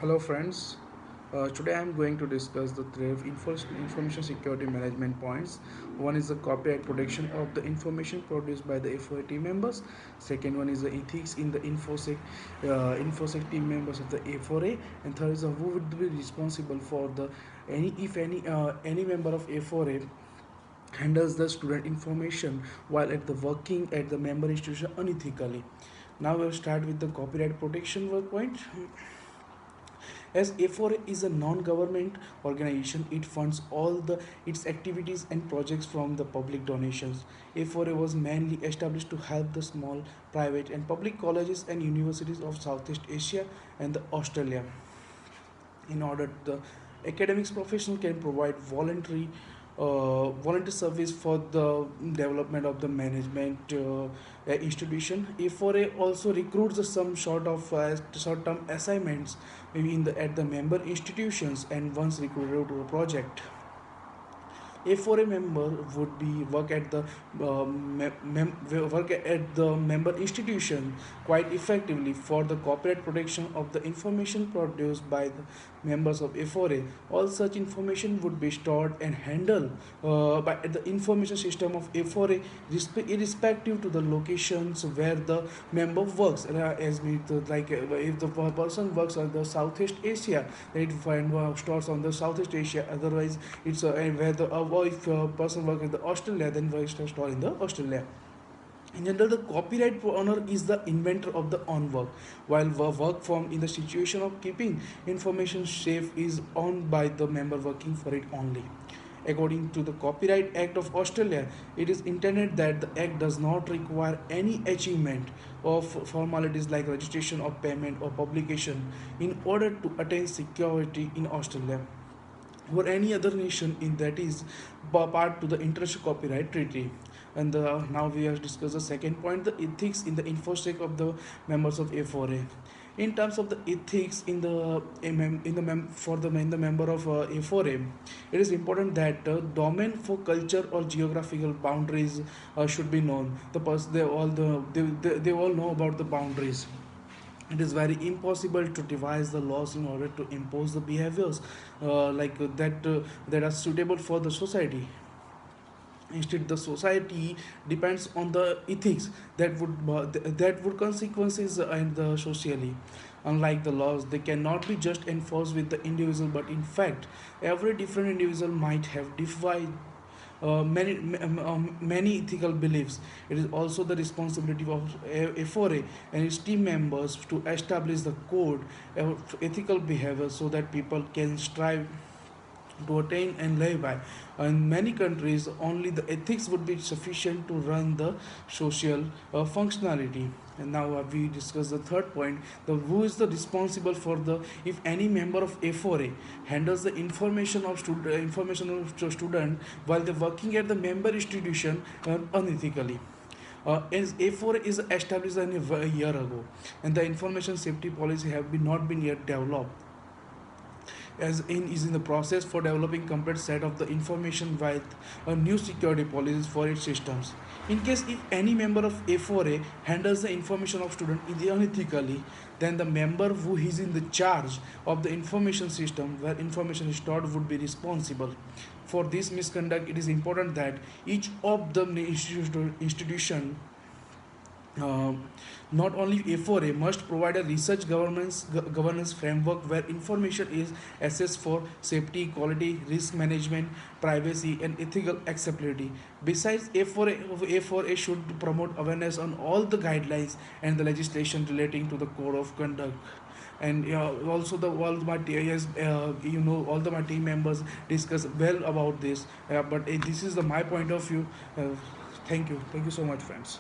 Hello friends, today I am going to discuss the three information security management points. One is the copyright protection of the information produced by the FOA team members. Second one is the ethics in the InfoSec team members of the A4A. And third is who would be responsible for the any member of A4A handles the student information while at the working at the member institution unethically. Now we'll start with the copyright protection work point. As A4A is a non-government organization, it funds all its activities and projects from the public donations. A4A was mainly established to help the small private and public colleges and universities of Southeast Asia and Australia. In order the academics professional can provide volunteer service for the development of the management institution. A4A also recruits some short-term assignments maybe at the member institutions and once recruited to a project. A4A member would be work at the member institution quite effectively for the copyright protection of the information produced by the members of A4A. All such information would be stored and handled by the information system of A4A, irrespective to the locations where the member works. If the person works on the Southeast Asia, it find stores on the Southeast Asia. Otherwise, it's where the if a person works in the Australia, then works to store in the Australia. In general, the copyright owner is the inventor of the own work, while work formed in the situation of keeping information safe is owned by the member working for it only. According to the Copyright Act of Australia, it is intended that the Act does not require any achievement of formalities like registration or payment or publication in order to attain security in Australia or any other nation in that is part to the international copyright treaty. And now we have discussed the second point, the ethics in the infosec of the members of A4A. In terms of the ethics in the in the member of A4A, it is important that domain for culture or geographical boundaries should be known. They all know about the boundaries. It is very impossible to devise the laws in order to impose the behaviors that are suitable for the society. Instead, the society depends on the ethics that would consequences and the socially. Unlike the laws, they cannot be just enforced with the individual, but in fact, every different individual might have many ethical beliefs. It is also the responsibility of A4A and its team members to establish the code of ethical behavior so that people can strive to attain and live by. In many countries, only the ethics would be sufficient to run the social functionality. And now we discuss the third point: the who is the responsible for the if any member of A4A handles the information of student while they're working at the member institution unethically. As A4 is established a year ago, and the information safety policy have not been yet developed as in is in the process for developing complete set of the information with a new security policies for its systems. In case if any member of A4A handles the information of student unethically, then the member who is in the charge of the information system where information is stored would be responsible. For this misconduct, it is important that each of the institution uh, not only A4A must provide a research governance framework where information is assessed for safety, quality, risk management, privacy, and ethical acceptability. Besides, A4A should promote awareness on all the guidelines and the legislation relating to the code of conduct. And also the all my yes, all the my team members discuss well about this. But this is my point of view. Thank you so much, friends.